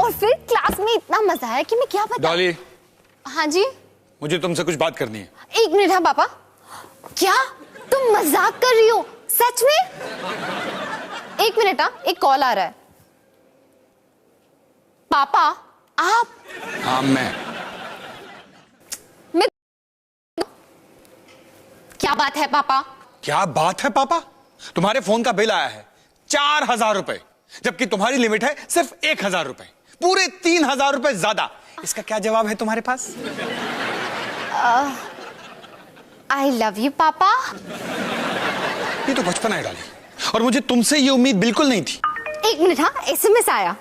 और फिर क्लास में इतना मजा आया कि मैं क्या बताऊं। डॉली। हाँ जी। मुझे तुमसे कुछ बात करनी है। एक मिनट। हाँ पापा। क्या तुम मजाक कर रही हो? सच में? एक मिनट। हाँ, एक कॉल आ रहा है। पापा आप? हाँ मैं क्या बात है पापा? क्या बात है पापा? तुम्हारे फोन का बिल आया है 4000 रुपए, जबकि तुम्हारी लिमिट है सिर्फ 1000 रुपए, पूरे 3000 रुपए ज्यादा। इसका क्या जवाब है तुम्हारे पास? आई लव यू पापा। ये तो बचपन है डाली, और मुझे तुमसे ये उम्मीद बिल्कुल नहीं थी। एक मिनट। हाँ, एसएमएस आया।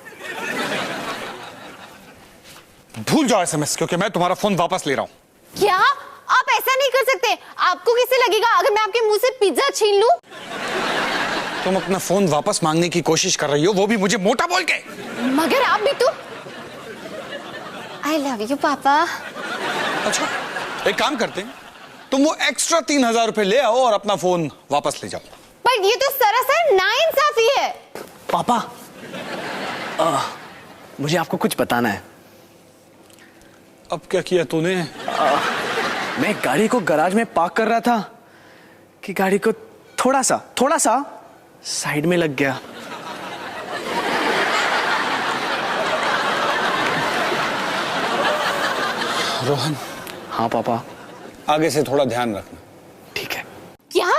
भूल जाओ एसएमएस, क्योंकि मैं तुम्हारा फोन वापस ले रहा हूं। क्या आप ऐसा नहीं कर सकते? आपको कैसे लगेगा अगर मैं आपके मुंह से पिज्जा छीन लूं? तुम अपना फोन वापस मांगने की कोशिश कर रही हो, वो भी मुझे मोटा बोल के। मगर आप भी तो। आई लव यू पापा। अच्छा, एक काम करते हैं, तुम वो एक्स्ट्रा 3000 रुपए ले आओ और अपना फोन वापस ले जाओ। पर ये तो सरासर नाइंसाफी है। पापा, मुझे आपको कुछ बताना है। अब क्या किया तूने? मैं गाड़ी को गैराज में पार्क कर रहा था कि गाड़ी को थोड़ा सा साइड में लग गया। रोहन। हाँ पापा। आगे से थोड़ा ध्यान रखना। ठीक है। क्या?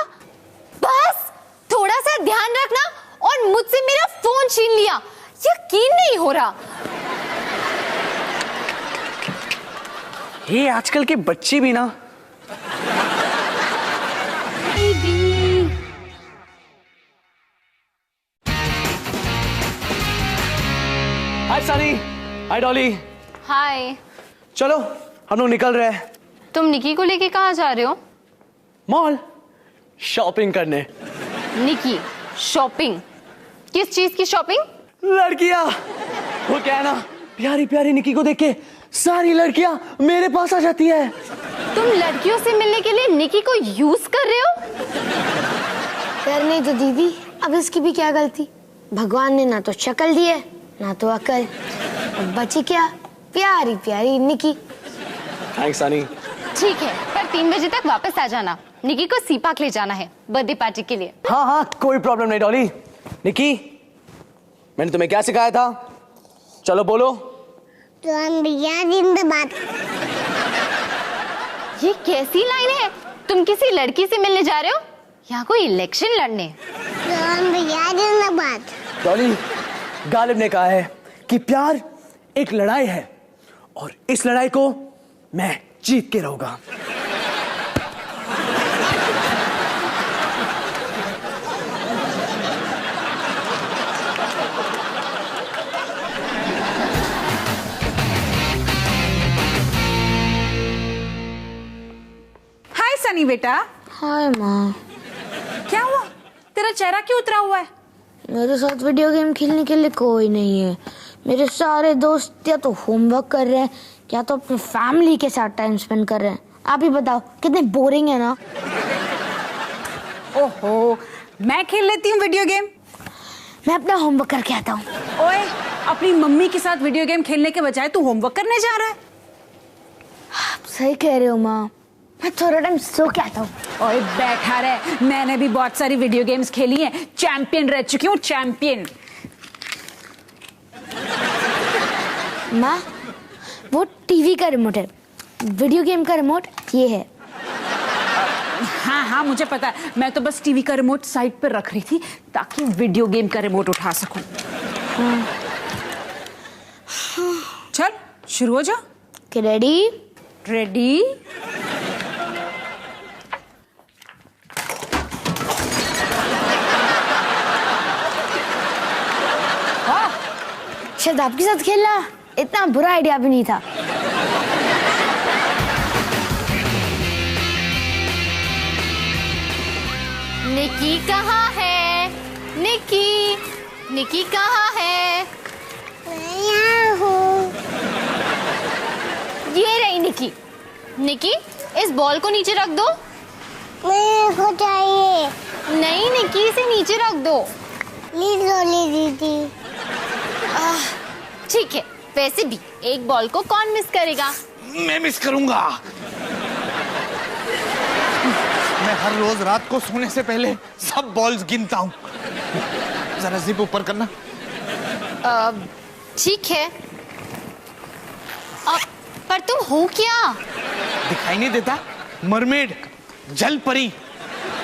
बस थोड़ा सा ध्यान रखना और मुझसे मेरा फोन छीन लिया? यकीन नहीं हो रहा। ये आजकल के बच्चे भी ना। हाय सनी। हाय डॉली। हाय। चलो हम लोग निकल रहे हैं। तुम निकी को लेके कहाँ जा रहे हो? मॉल शॉपिंग करने। निकी शॉपिंग? किस चीज की शॉपिंग? लड़कियां। वो क्या है ना, प्यारी प्यारी निकी को देख के सारी लड़कियां मेरे पास आ जाती है। तुम लड़कियों से मिलने के लिए निकी को यूज कर रहे हो? करने तो दीदी, अब इसकी भी क्या गलती? भगवान ने ना तो शक्ल दी है ना तो अकल, अब बची क्या प्यारी प्यारी निकी। थैंक्स सनी। ठीक है, पर 3 बजे तक वापस आ जाना। निकी को सी पार्क ले जाना है बर्थडे पार्टी के लिए। हाँ कोई प्रॉब्लम नहीं डॉली। निकी, मैंने तुम्हें क्या सिखाया था? चलो बोलो। जिंदाबाद। ये कैसी लाइन है? तुम किसी लड़की से मिलने जा रहे हो? यहाँ कोई इलेक्शन लड़ने? जिंदाबाद। डॉली, गालिब ने कहा है कि प्यार एक लड़ाई है और इस लड़ाई को मैं जीत के रहूंगा। हाय सनी बेटा। हाय माँ। क्या हुआ? तेरा चेहरा क्यों उतरा हुआ है? मेरे साथ वीडियो गेम खेलने के लिए कोई नहीं है। मेरे सारे दोस्त या तो होमवर्क कर रहे हैं या तो अपनी फैमिली के साथ टाइम स्पेंड कर रहे हैं। आप ही बताओ, कितने बोरिंग है ना। ओहो, मैं खेल लेती हूँ वीडियो गेम। मैं अपना होमवर्क करके आता हूँ। ओए, अपनी मम्मी के साथ वीडियो गेम खेलने के बजाय तू होमवर्क करने जा रहा है? आप सही कह रहे हो माँ, मैं थोड़ा टाइम सो के आता हूँ। ओए बैठा रहे, मैंने भी बहुत सारी वीडियो गेम्स खेली हैं, चैंपियन रह चुकी हूँ, चैंपियन। माँ, वो टीवी का रिमोट है, वीडियो गेम का रिमोट ये है। हाँ मुझे पता है, मैं तो बस टीवी का रिमोट साइड पर रख रही थी ताकि वीडियो गेम का रिमोट उठा सकूं। चल शुरू हो जा। रेडी? रेडी। शायद आपके साथ खेलना इतना बुरा आइडिया भी नहीं था। निकी कहाँ है? निकी, निकी कहाँ है? मैं यहाँ हूँ। ये रही निकी। निकी, इस बॉल को नीचे रख दो। मेरे को चाहिए। नहीं निकी, इसे नीचे रख दो। प्लीज लोली दीदी। ठीक है, वैसे भी एक बॉल को कौन मिस करेगा? मैं मिस करूंगा। मैं हर रोज रात को सोने से पहले सब बॉल्स गिनता हूँ। जरा जिप ऊपर करना। ठीक है। पर तुम हो क्या? दिखाई नहीं देता? मरमेड, जल परी।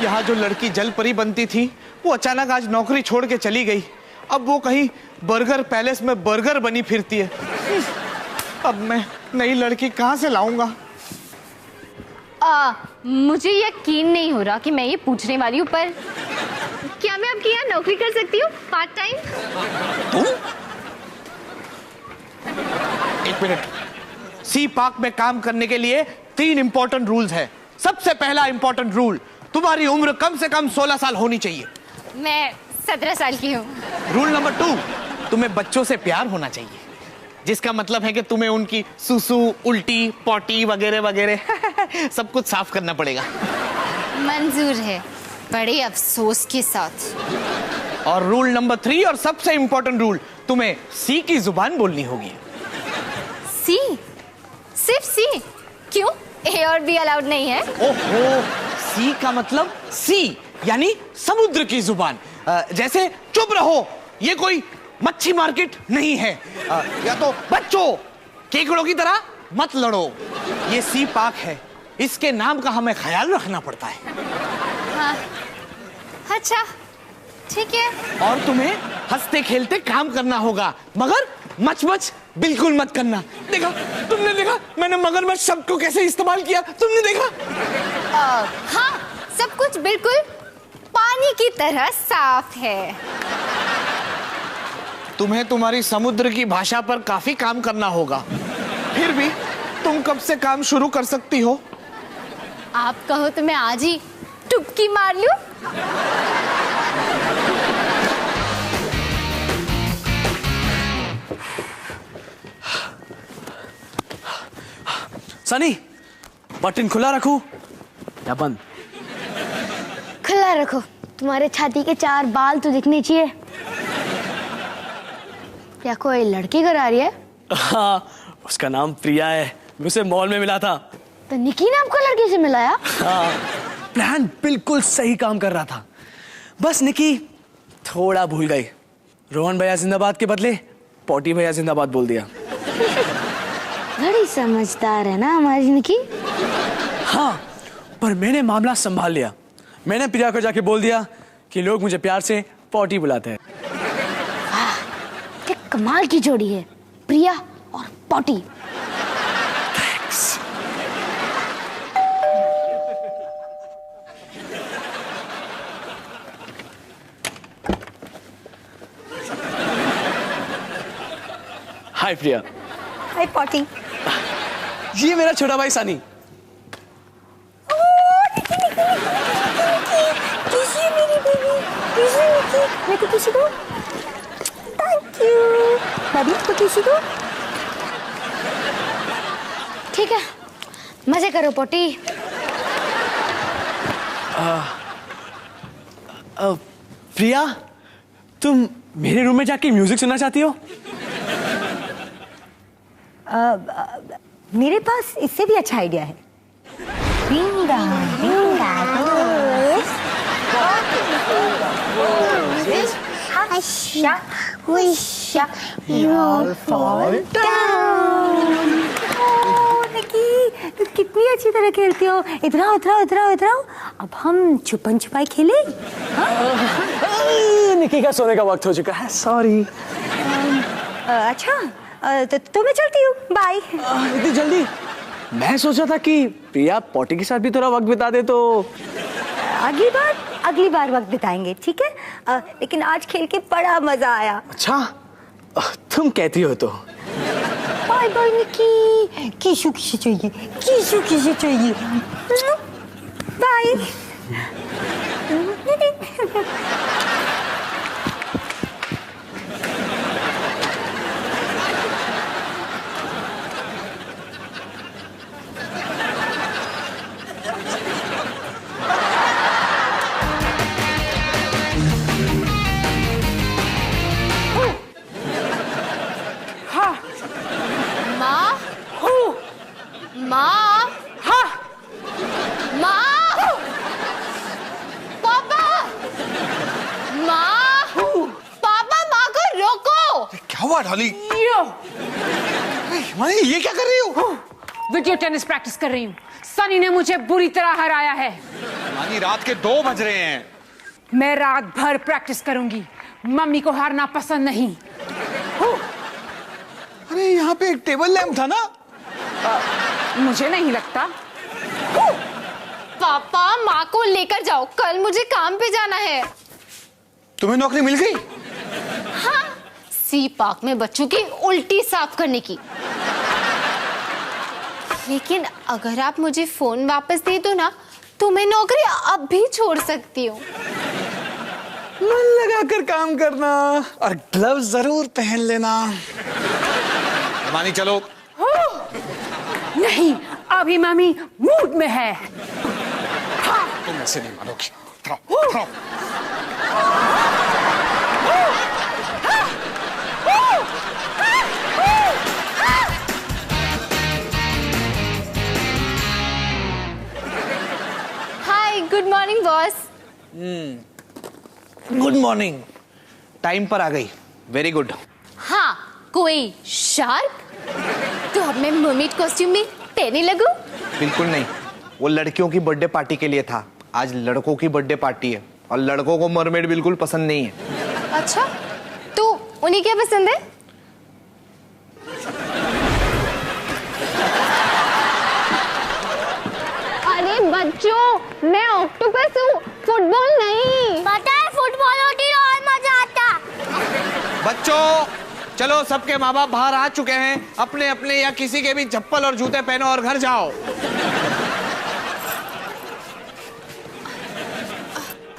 यहाँ जो लड़की जल परी बनती थी वो अचानक आज नौकरी छोड़ के चली गई। अब वो कहीं बर्गर पैलेस में बर्गर बनी फिरती है। अब मैं नई लड़की कहाँ से लाऊंगा? मुझे यकीन नहीं हो रहा कि मैं ये पूछने वाली हूँ, पर क्या मैं आपके यहाँ नौकरी कर सकती हूँ पार्ट टाइम? तुम? एक मिनट। सी पार्क में काम करने के लिए 3 इंपॉर्टेंट रूल्स है। सबसे पहला इंपॉर्टेंट रूल, तुम्हारी उम्र कम से कम 16 साल होनी चाहिए। मैं 17 साल की हूँ। रूल नंबर 2, तुम्हें बच्चों से प्यार होना चाहिए, जिसका मतलब है कि तुम्हें उनकी सुसु, उल्टी, पॉटी वगैरह वगैरह सब कुछ साफ करना पड़ेगा। मंजूर है, बड़े अफसोस के साथ। और रूल नंबर 3 और सबसे इंपॉर्टेंट रूल, तुम्हें सी की जुबान बोलनी होगी। सी? सिर्फ सी? क्यों? ए और बी अलाउड नहीं है? ओहो, सी का मतलब सी यानी समुद्र की जुबान। जैसे चुप रहो, ये कोई मच्छी मार्केट नहीं है। या तो बच्चों, केकड़ों की तरह मत लड़ो। ये सी पार्क है, इसके नाम का हमें ख्याल रखना पड़ता है। हाँ, अच्छा ठीक है। और तुम्हें हंसते खेलते काम करना होगा, मगर मच बिल्कुल मत करना। देखा? तुमने देखा मैंने मगरमच्छ शब्द को कैसे इस्तेमाल किया? तुमने देखा? हाँ, सब कुछ बिल्कुल पानी की तरह साफ है। तुम्हें तुम्हारी समुद्र की भाषा पर काफी काम करना होगा। फिर भी तुम कब से काम शुरू कर सकती हो? आप कहो तो मैं आज ही टुपकी मार लूं? सनी, बटन खुला रखूं या बंद? खुला रखो, तुम्हारे छाती के 4 बाल तो दिखने चाहिए। क्या कोई लड़की घर आ रही है? हाँ, उसका नाम प्रिया है। मैं उसे मॉल में मिला था। तो निकी ने आपको लड़की से मिलाया? हाँ, प्लान बिल्कुल सही काम कर रहा था, बस निकी थोड़ा भूल गई। रोहन भैया जिंदाबाद के बदले पोटी भैया जिंदाबाद बोल दिया। बड़ी समझदार है ना हमारी निकी। हाँ, पर मैंने मामला संभाल लिया। मैंने प्रिया को जाके बोल दिया कि लोग मुझे प्यार से पोटी बुलाते हैं। क्या कमाल की जोड़ी है, प्रिया और पोटी। हाय प्रिया। हाय पॉटी। ये मेरा छोटा भाई सनी। मैं तो किसी को थैंक यू। मैं भी आपको किसी को। ठीक है, मजे करो पोटी। प्रिया, तुम मेरे रूम में जाके म्यूजिक सुनना चाहती हो? मेरे पास इससे भी अच्छा आइडिया है। बिंगा बिंगा Hasha, wisha, you all fall down. निकी, तुम कितनी अच्छी तरह खेलती हो। इधर आओ, इधर आओ, इधर आओ, इधर आओ। अब हम छुपन छुपाई खेले। निकी का सोने का वक्त हो चुका है, सॉरी। अच्छा, तो मैं चलती हूँ, बाय। इतनी जल्दी? मैं सोचा था कि प्रिया पोटी के साथ भी थोड़ा वक्त बिता दे तो। अगली बार वक्त बिताएंगे, ठीक है? लेकिन आज खेल के बड़ा मजा आया। अच्छा, तुम कहती हो तो। बाय बाय निकी। किशु किशु चाहिए, किशु किशु चाहिए। बाय। हुआ डॉली? हिमानी ये क्या कर रही हो? वीडियो टेनिस प्रैक्टिस कर रही हूँ। सनी ने मुझे बुरी तरह हराया है। हिमानी रात के 2 बज रहे हैं। मैं रात भर प्रैक्टिस करूंगी। मम्मी को हारना पसंद नहीं। अरे यहाँ पे एक टेबल लैंप था ना? मुझे नहीं लगता। पापा माँ को लेकर जाओ, कल मुझे काम पे जाना है। तुम्हें नौकरी मिल गई? हाँ, सी पार्क में बच्चों की उल्टी साफ करने की। लेकिन अगर आप मुझे फोन वापस दे दो ना तो मैं नौकरी अब भी छोड़ सकती हूँ। मन लगा कर काम करना और ग्लव्स जरूर पहन लेना। हिमानी चलो। नहीं, अभी मम्मी मूड में है। तुम ऐसे नहीं मानोगी। Throw. Hi, good morning boss. Good morning. Time पर आ गई, वेरी गुड। हाँ, कोई शार्क? तो अब मैं मर्मेड कॉस्ट्यूम में तैरने लगूं? बिल्कुल नहीं, वो लड़कियों की बर्थडे पार्टी के लिए था। आज लड़कों की बर्थडे पार्टी है और लड़कों को मरमेड बिल्कुल पसंद नहीं है। अच्छा, तो उन्हें क्या पसंद है? अरे बच्चों, मैं ऑक्टोपस हूँ, फुटबॉल नहीं। पता है फुटबॉल होती है और मजा आता। बच्चों चलो, सबके माँ बाप बाहर आ चुके हैं। अपने अपने या किसी के भी चप्पल और जूते पहनो और घर जाओ।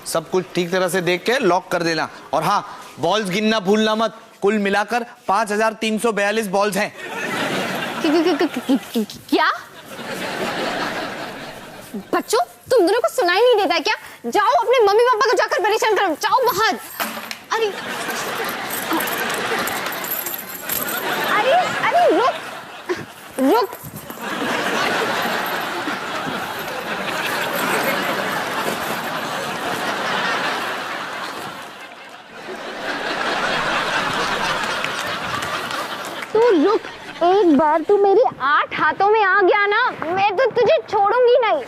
सब कुछ ठीक तरह से देख के लॉक कर देना। और हाँ, बॉल्स गिनना भूलना मत। कुल मिलाकर 5342 बॉल्स हैं। क्या? बच्चों, तुम दोनों को सुनाई नहीं देता क्या? जाओ अपने मम्मी पापा को जाकर परेशान करो। जाओ बाहर। अरे अरे रुक। तू रुक, एक बार तू मेरी 8 हाथों में आ गया ना, मैं तो तुझे छोड़ूंगी नहीं।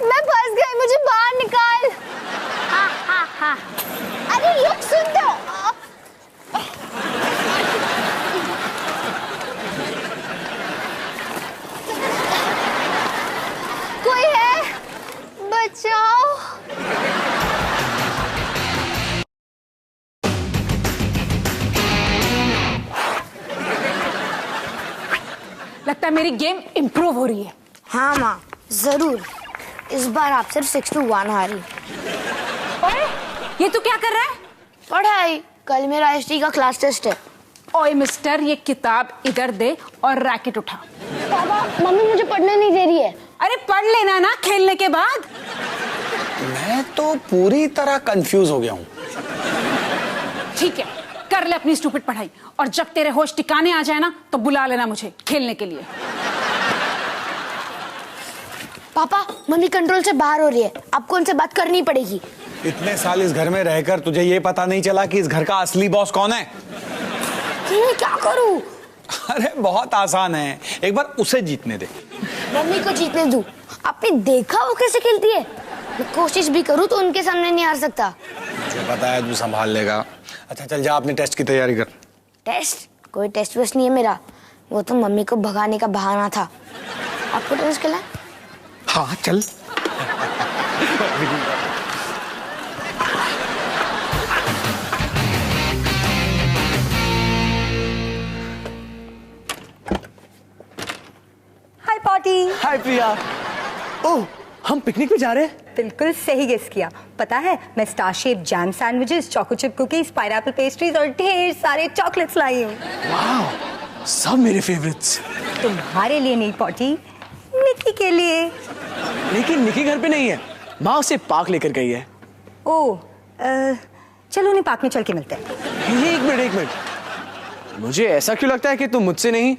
मैं फंस गई, मुझे बाहर निकाल। अरे रुक, सुन तो। कोई है? बचाओ। लगता है मेरी गेम इंप्रूव हो रही है। हाँ माँ, जरूर। इस बार आप सिर्फ 6-1 हारी। ओए, ये तू क्या कर रहा है? पढ़ाई, कल मेरा हिस्ट्री का क्लास टेस्ट है। ओए मिस्टर, ये किताब इधर दे और रैकेट उठा। पापा, मम्मी मुझे पढ़ने नहीं दे रही है। अरे पढ़ लेना ना खेलने के बाद। मैं तो पूरी तरह कंफ्यूज हो गया हूँ। ठीक है, कर ले अपनी स्टूपिड पढ़ाई और जब तेरे होश ठिकाने आ जाए ना तो बुला लेना मुझे खेलने के लिए। पापा, मम्मी कंट्रोल से बाहर हो रही है, आपको उनसे बात करनी पड़ेगी। इतने साल इस घर में रहकर तुझे ये पता नहीं चला कि इस घर का असली बॉस कौन है? मैं क्या करूं? अरे बहुत आसान है, एक बार उसे जीतने दे। मम्मी को जीतने दूं। आपने देखा वो कैसे खेलती है? मैं कोशिश भी करूं तो उनके सामने नहीं हार सकता। मुझे पता है तू संभाल लेगा। अच्छा चल जा, अपने टेस्ट की तैयारी कर। टेस्ट? कोई टेस्ट वेस्ट नहीं है मेरा, वो तो मम्मी को भगाने का बहाना था। आपको टेस्ट खेलना है? हाँ चल। हाय पॉटी। हाय प्रिया। ओह, हम पिकनिक पे जा रहे हैं? बिल्कुल सही गेस किया। पता है, मैं star shape jam sandwiches, choco chip cookies, pineapple pastries और ढेर सारे चॉकलेट्स लाई हूँ। वाह, सब मेरे फेवरेट्स। तुम्हारे लिए नहीं पॉटी, निकी के लिए। लेकिन निकी घर पे नहीं है, माँ उसे पार्क लेकर गई है। ओह, चलो उन्हें पार्क में चल के मिलते हैं। एक मिनट। मुझे ऐसा क्यों लगता है कि तुम मुझसे नहीं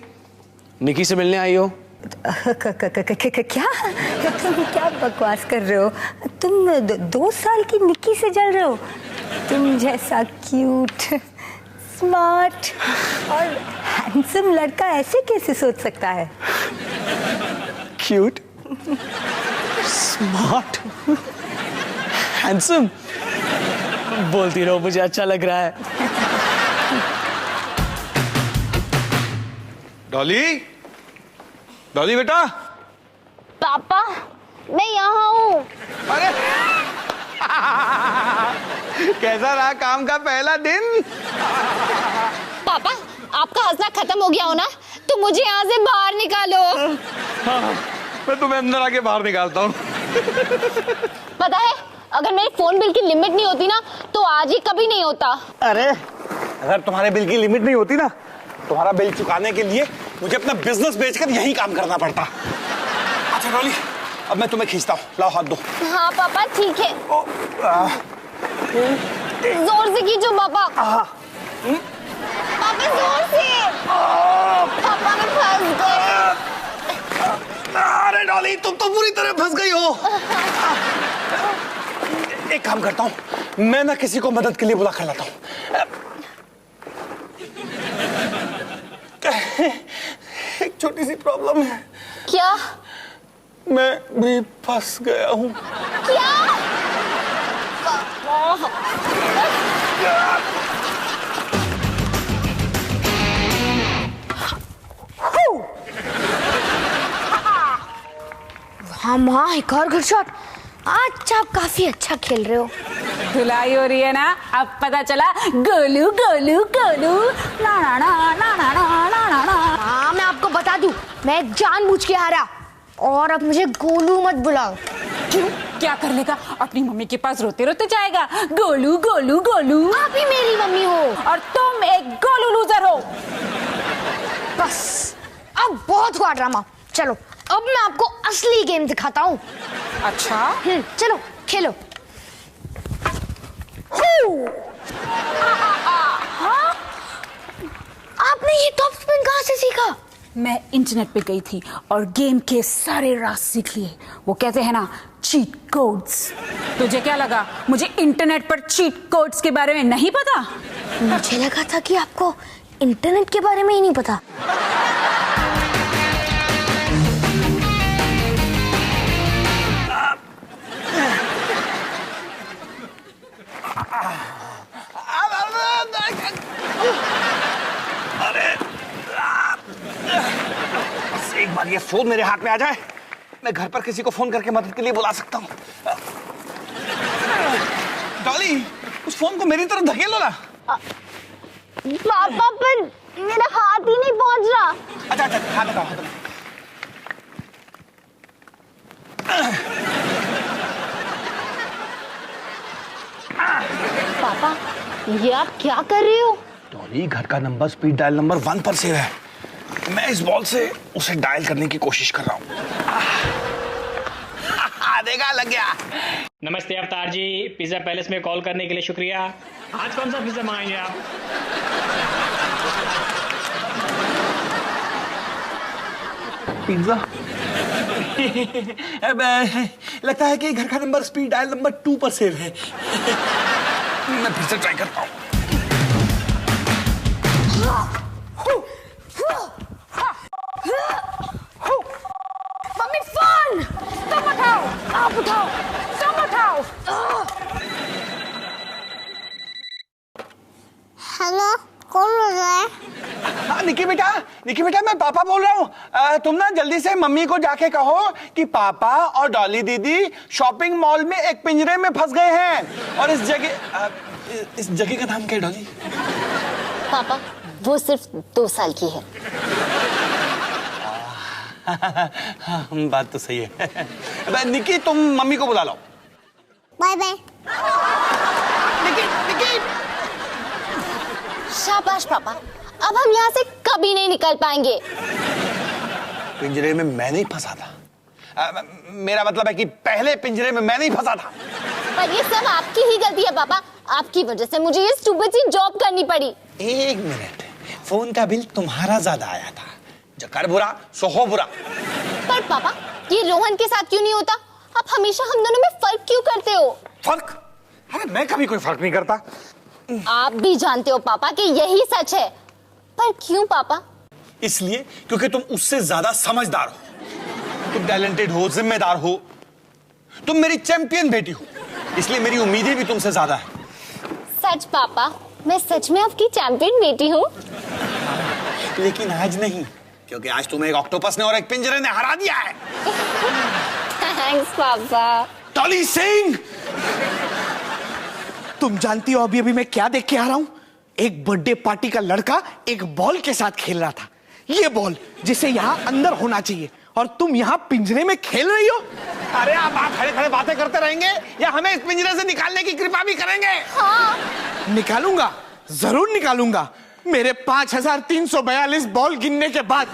निकी से मिलने आई हो? क्या तुम क्या बकवास कर रहे हो? तुम 2 साल की निक्की से जल रहे हो? तुम जैसा क्यूट, स्मार्ट और हैंडसम लड़का ऐसे कैसे सोच सकता है? क्यूट, स्मार्ट, हैंडसम, बोलती रहो, मुझे अच्छा लग रहा है। डॉली, डॉली बेटा। पापा मैं यहाँ हूँ। अरे कैसा रहा काम का पहला दिन? पापा आपका हंसना खत्म हो गया हो ना, तो मुझे यहाँ से बाहर निकालो। हाँ, मैं तुम्हें अंदर आके बाहर निकालता हूँ। पता है अगर मेरे फोन बिल की लिमिट नहीं होती ना तो आज ही कभी नहीं होता। अरे अगर तुम्हारे बिल की लिमिट नहीं होती ना, तुम्हारा बिल चुकाने के लिए मुझे अपना बिजनेस बेचकर यही काम करना पड़ता। अच्छा डॉली, अब मैं तुम्हें खींचता हूँ, लाओ हाथ दो। हाँ पापा ठीक है। जोर से खींचो पापा। पापा जोर से। पापा मैं फंस गई। अरे डॉली तुम तो पूरी तरह फंस गई हो। एक काम करता हूँ, मैं ना किसी को मदद के लिए बुला कर लाता हूँ। एक छोटी सी प्रॉब्लम है। क्या? मैं भी फंस गया हूँ। क्या? हाँ माँ, एक और गुड शॉट। आज आप काफी अच्छा खेल रहे हो। धुलाई हो रही है ना, अब पता चला। गोलू गोलू गोलू ना ना ना ना ना ना ना ना ना। हाँ मैं आपको बता दूं, मैं जानबूझ के हारा, और अब मुझे गोलू मत बुलाओ। क्यों? क्या कर लेगा? अपनी मम्मी के पास रोते रोते जाएगा, गोलू गोलू गोलू। आप ही मेरी मम्मी हो और तुम एक गोलू लूजर हो। बस अब बहुत हुआ ड्रामा। चलो अब मैं आपको असली गेम दिखाता हूँ। अच्छा चलो खेलो। हाँ? आपने ये टॉप स्पिन कहाँ से सीखा? मैं इंटरनेट पे गई थी और गेम के सारे राज सीख लिए। वो कहते हैं ना, चीट कोड्स। तुझे क्या लगा मुझे इंटरनेट पर चीट कोड्स के बारे में नहीं पता? मुझे लगा था कि आपको इंटरनेट के बारे में ही नहीं पता। एक बार ये फोन मेरे हाथ में आ जाए, मैं घर पर किसी को फोन करके मदद के लिए बुला सकता हूँ। डॉली, उस फोन को मेरी तरफ धकेलो ना। पापा पर मेरा हाथ ही नहीं पहुंच रहा। अच्छा अच्छा, हाथ हटाओ, हाथ हटाओ। पापा ये आप क्या कर रहे हो? डॉली, घर का नंबर स्पीड डायल नंबर 1 पर सेव है। मैं इस बॉल से उसे डायल करने की कोशिश कर रहा हूँ। देखा, लग गया। नमस्ते अवतार जी, पिज्जा पैलेस में कॉल करने के लिए शुक्रिया। आज कौन सा पिज्जा मंगाएंगे आप? पिज्जा? लगता है कि घर का नंबर स्पीड डायल नंबर 2 पर सेव है। मैं फिर से ट्राई करता हूँ। मम्मी फोन तुम उठाओ, आप उठाओ, तुम उठाओ। हेलो, कौन बोल रहा है? हाँ निकी बेटा, मैं पापा बोल रहा हूँ। तुम ना जल्दी से मम्मी को जाके कहो कि पापा और डॉली दीदी शॉपिंग मॉल में एक पिंजरे में फंस गए हैं। और इस जगह का नाम क्या है डॉली? पापा वो सिर्फ 2 साल की है। हाँ, बात तो सही है। निकी तुम मम्मी को बुला लो। Bye bye. निकी। शाबाश पापा, अब हम यहाँ से कभी नहीं निकल पाएंगे। पिंजरे में मैं नहीं फंसा था। मेरा मतलब है कि पहले पिंजरे में मैं नहीं फंसा था। पर ये सब आपकी ही गलती है पापा, आपकी वजह से मुझे ये स्टूपिड सी जॉब करनी पड़ी। 1 मिनट, फोन का बिल तुम्हारा ज्यादा आया था। जो कर बुरा सो हो बुरा। पर पापा ये रोहन के साथ क्यों नहीं होता? आप हमेशा हम दोनों में फर्क क्यों करते हो? फर्क? अरे मैं कभी कोई फर्क नहीं करता। आप भी जानते हो पापा कि यही सच है, पर क्यों पापा? इसलिए क्योंकि तुम उससे ज्यादा समझदार हो, तुम टैलेंटेड हो, जिम्मेदार हो, तुम मेरी चैंपियन बेटी हो, इसलिए मेरी उम्मीदें भी तुमसे ज्यादा है। सच पापा, मैं सच में आपकी चैंपियन बेटी हूँ। लेकिन आज नहीं, क्योंकि आज तुम्हें एक ऑक्टोपस ने और एक पिंजरे ने हरा दिया है। थैंक्स पापा। डॉली सिंह, तुम जानती हो अभी अभी मैं क्या देख के आ रहा हूं? एक बर्थडे पार्टी का लड़का एक बॉल के साथ खेल रहा था। ये बॉल जिसे यहां अंदर होना चाहिए, और तुम यहां पिंजरे में खेल रही हो। अरे आप खड़े खड़े बातें करते रहेंगे या हमें इस पिंजरे से निकालने की कृपा भी करेंगे? हाँ। निकालूंगा, जरूर निकालूंगा, मेरे 5342 बॉल गिनने के बाद।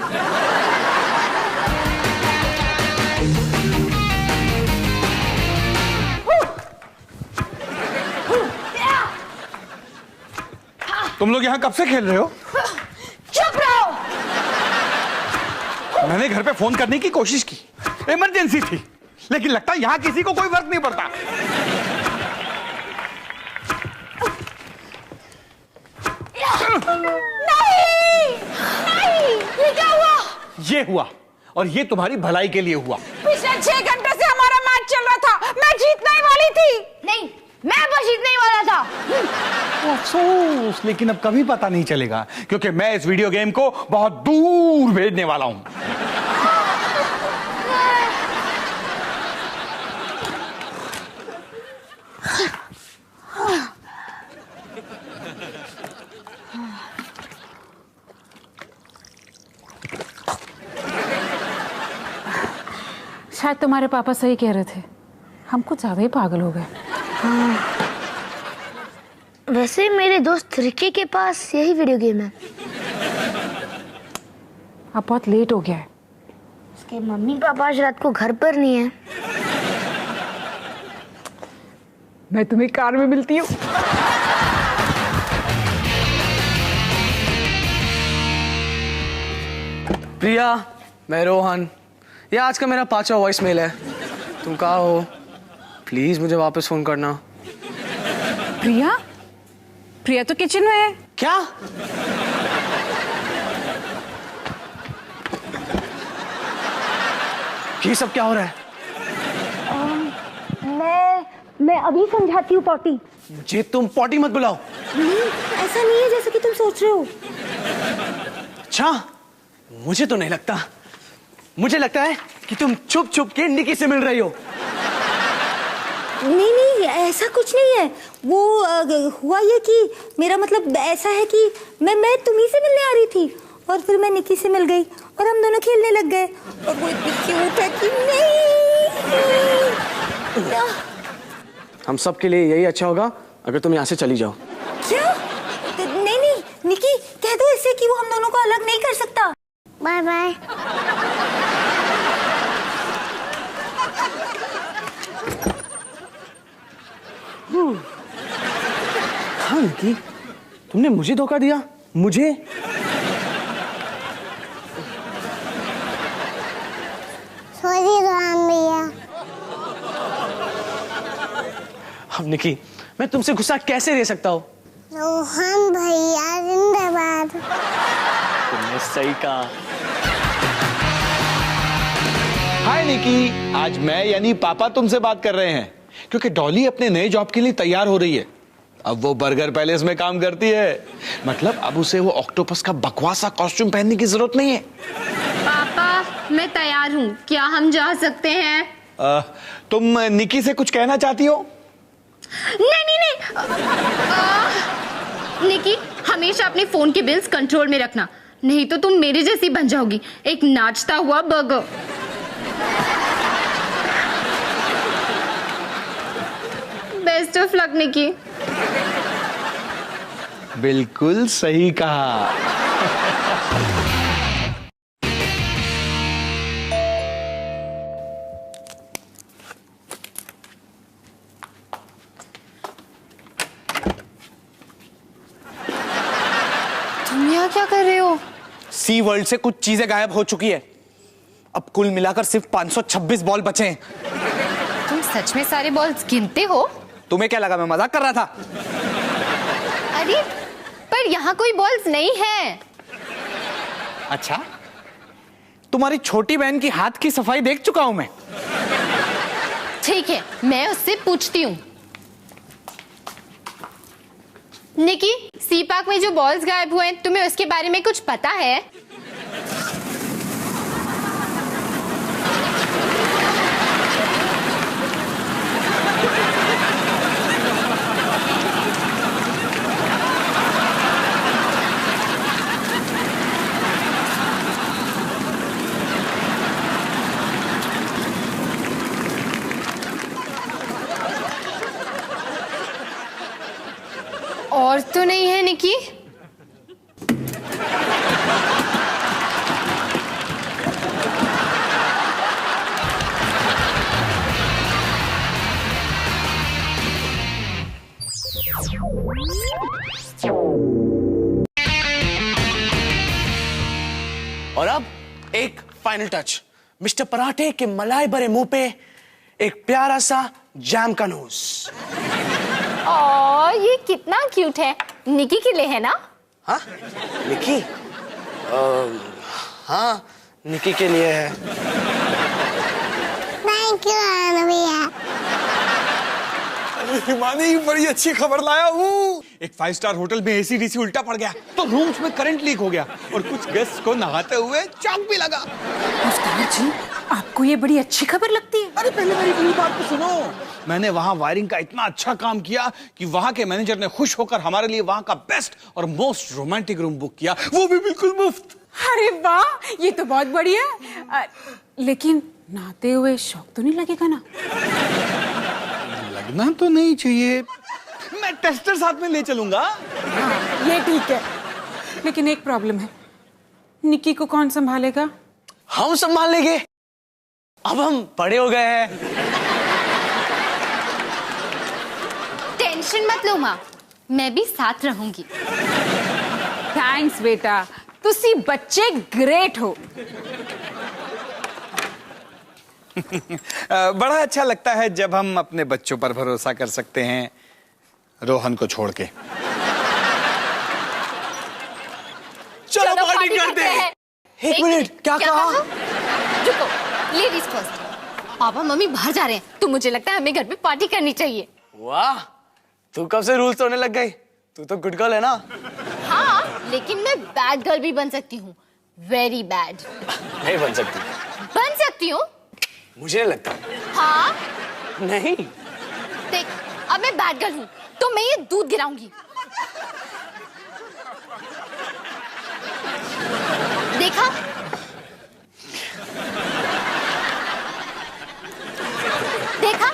तुम लोग यहाँ कब से खेल रहे हो? चुप रहो। मैंने घर पे फोन करने की कोशिश की, इमरजेंसी थी, लेकिन लगता है यहाँ किसी को कोई फर्क नहीं पड़ता। नहीं, ये क्या हुआ? ये हुआ, और ये तुम्हारी भलाई के लिए हुआ। पिछले 6 घंटों से हमारा मैच चल रहा था, मैं जीतने ही वाली थी। नहीं, मैं बस जीतने ही वाला था। अफसोस, लेकिन अब कभी पता नहीं चलेगा, क्योंकि मैं इस वीडियो गेम को बहुत दूर भेजने वाला हूं। शायद तुम्हारे पापा सही कह रहे थे, हम कुछ ज्यादा ही पागल हो गए। वैसे मेरे दोस्त रिकी के पास यही वीडियो गेम है। अब बहुत लेट हो गया है। उसके मम्मी पापा आज रात को घर पर नहीं है। मैं तुम्हें कार में मिलती हूँ। प्रिया, मैं रोहन, ये आज का मेरा 5वां वॉइस मेल है। तुम कहाँ हो? प्लीज मुझे वापस फोन करना। प्रिया? प्रिया तो किचन में है। क्या? ये सब क्या हो रहा है? मैं अभी समझाती हूँ पॉटी। मुझे तुम पॉटी मत बुलाओ। नहीं, ऐसा नहीं है जैसा कि तुम सोच रहे हो। अच्छा, मुझे तो नहीं लगता। मुझे लगता है कि तुम छुप छुप के निकी से मिल रही हो। नहीं नहीं, ऐसा कुछ नहीं है। वो हुआ ये कि मेरा मतलब ऐसा है कि मैं तुम्ही से मिलने आ रही थी, और फिर मैं निकी से मिल गई और हम दोनों खेलने लग गए, और वो इतनी क्यूट है कि नहीं। हम सब के लिए यही अच्छा होगा अगर तुम यहाँ से चली जाओ। क्या? नहीं नहीं निकी, कह दो इससे कि वो हम दोनों को अलग नहीं कर सकता। Bye bye. हाँ निकी, तुमने मुझे धोखा दिया। मुझे? सॉरी रोहन भैया। अब निकी, मैं तुमसे गुस्सा कैसे रह सकता हूँ? रोहन भैया जिंदाबाद। तुमने सही कहा। हाय निकी, आज मैं यानी पापा तुमसे बात कर रहे हैं, क्योंकि डॉली अपने नए जॉब के लिए तैयार हो रही है। अब वो बर्गर पैलेस में काम करती है, मतलब अब उसे वो ऑक्टोपस का बकवास सा कॉस्ट्यूम पहनने की जरूरत नहीं है। पापा, मैं तैयार हूँ, क्या हम जा सकते हैं? तुम निकी से कुछ कहना चाहती हो? नहीं नहीं नहीं। निकी, हमेशा अपने फोन के बिल्स कंट्रोल में रखना, नहीं तो तुम मेरे जैसी बन जाओगी, एक नाचता हुआ बर्गर। बेस्ट ऑफ लक निकी। बिल्कुल सही कहा। तुम यहाँ क्या कर रहे हो? सी वर्ल्ड से कुछ चीजें गायब हो चुकी है। अब कुल मिलाकर सिर्फ 526 बॉल बचे हैं। सच में सारे बॉल्स गिनते हो? तुम्हें क्या लगा मैं मजाक कर रहा था? अरे पर यहाँ कोई बॉल्स नहीं है। अच्छा, तुम्हारी छोटी बहन की हाथ की सफाई देख चुका हूं मैं। ठीक है, मैं उससे पूछती हूँ। निकी, सी पार्क में जो बॉल्स गायब हुए हैं, तुम्हें उसके बारे में कुछ पता है? और तो नहीं है निकी? और अब एक फाइनल टच, मिस्टर पराठे के मलाई भरे मुंह पे एक प्यारा सा जैम का नोज। और ये कितना क्यूट है। निकी के लिए है ना? हाँ निकी? हाँ निकी के लिए है। थैंक यू भैया। हिमानी, बड़ी अच्छी खबर लाया हूँ। एक 5 स्टार होटल में एसी-डीसी उल्टा पड़ गया, तो रूम्स में करंट लीक हो गया और कुछ गेस्ट को नहाते हुए चौंक भी लगा। उस्ताद जी, आपको ये बड़ी अच्छी खबर लगती है? अरे पहले मेरी पूरी बात तो सुनो। मैंने वहाँ वायरिंग का इतना अच्छा काम किया कि वहाँ के मैनेजर ने खुश होकर हमारे लिए वहाँ का बेस्ट और मोस्ट रोमांटिक रूम बुक किया, वो भी बिल्कुल मुफ्त। अरे वाह, ये तो बहुत बढ़िया है। लेकिन नहाते हुए शौक तो नहीं लगेगा ना? लगना तो नहीं चाहिए। मैं टेस्टर साथ में ले चलूंगा। हाँ, ये ठीक है। लेकिन एक प्रॉब्लम है, निकी को कौन संभालेगा? हम संभाल लेंगे, अब हम बड़े हो गए हैं। टेंशन मत लो माँ, मैं भी साथ रहूंगी। थैंक्स बेटा, तुसी बच्चे ग्रेट हो। बड़ा अच्छा लगता है जब हम अपने बच्चों पर भरोसा कर सकते हैं, रोहन को छोड़ के। चलो पार्टी करते हैं। एक मिनट, क्या कहा? रुको, लेडीज फर्स्ट। पापा मम्मी बाहर जा रहे हैं, तो मुझे लगता है हमें घर पे पार्टी करनी चाहिए। वाह, तू कब से रूल्स तोड़ने लग गई? तू तो गुड गर्ल है ना? हाँ, लेकिन मैं बैड गर्ल भी बन सकती हूँ। Very bad. नहीं बन सकती। बन सकती हूँ? मुझे नहीं लगता। हाँ? नहीं। देख, अब मैं बैड गर्ल हूँ, तो मैं ये दूध गिराऊंगी। देखा? देखा?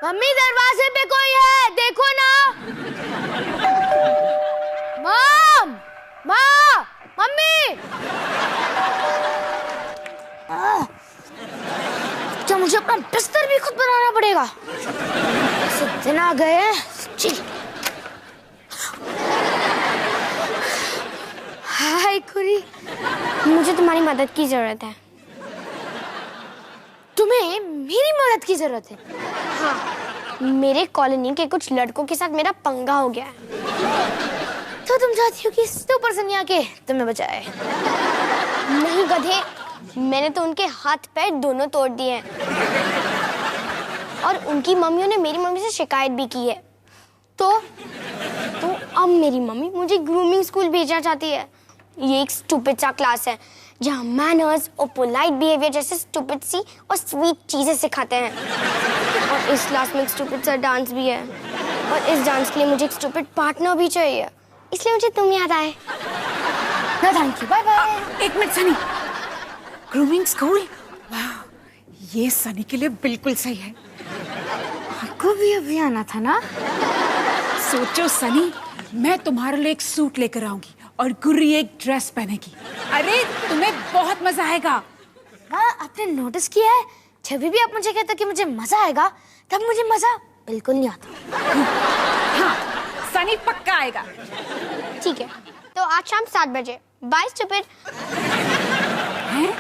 मम्मी, दरवाजे पे कोई है, देखो ना। मॉम, माँ, मम्मी। क्या मुझे अपना बिस्तर भी खुद बनाना पड़ेगा? ऐसे दिन आ गए हैं। हाय कुरी, मुझे तुम्हारी मदद की जरूरत है। तुम्हें मेरी मदद की जरूरत है? हाँ, मेरे कॉलोनी के कुछ लड़कों के साथ मेरा पंगा हो गया है, तो तुम चाहती हो कि सुपर सनिया के तुम्हें बचाए? नहीं गधे, मैंने तो उनके हाथ पैर दोनों तोड़ दिए हैं और उनकी मम्मियों ने मेरी मम्मी से शिकायत भी की है। तो अब मेरी मम्मी मुझे ग्रूमिंग स्कूल भेजना चाहती है। ये एक स्टूपिड सा क्लास है जहाँ मैनर्स और पोलाइट बिहेवियर जैसे स्टूपिड सी और स्वीट चीजें सिखाते हैं। और इस क्लास में एक स्टूपिड सा डांस भी है और इस डांस के लिए मुझे एक स्टूपिड पार्टनर भी चाहिए, इसलिए मुझे तुम याद आए। No thank you, bye bye. एक मिनट सनी, ग्रूमिंग स्कूल? वाह, ये सनी के लिए बिल्कुल सही है। आपको भी अभी आना था ना। सोचो सनी, मैं तुम्हारे लिए एक सूट लेकर आऊंगी और गुर्री एक ड्रेस पहनेगी। अरे तुम्हें बहुत मजा आएगा। हाँ, आपने नोटिस किया है, जब भी आप मुझे कहते हो कि मुझे मजा आएगा, तब मुझे मजा बिल्कुल नहीं आता। हाँ, सनी पक्का आएगा। ठीक है, तो आज शाम 7 बजे। Bye stupid. हैं?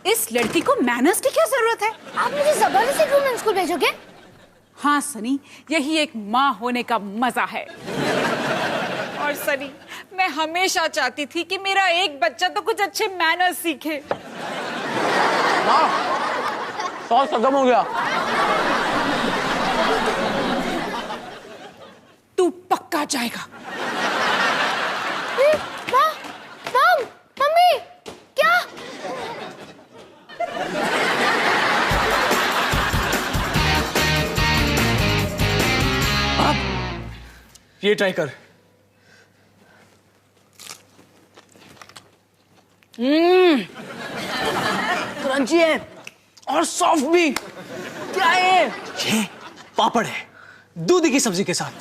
इस लड़की को मैनर्स की क्या जरूरत है? आप मुझे जबरदस्ती ग्रूमिंग स्कूल भेजोगे? हाँ सनी, यही एक माँ होने का मजा है। और सनी, मैं हमेशा चाहती थी कि मेरा एक बच्चा तो कुछ अच्छे मैनर्स सीखे। सॉस खत्म हो गया। तू पक्का जाएगा। मम, मम्मी, क्या? ये ट्राई कर। क्रंची है और सॉफ्ट भी। क्या है ये? पापड़ है, दूध की सब्जी के साथ।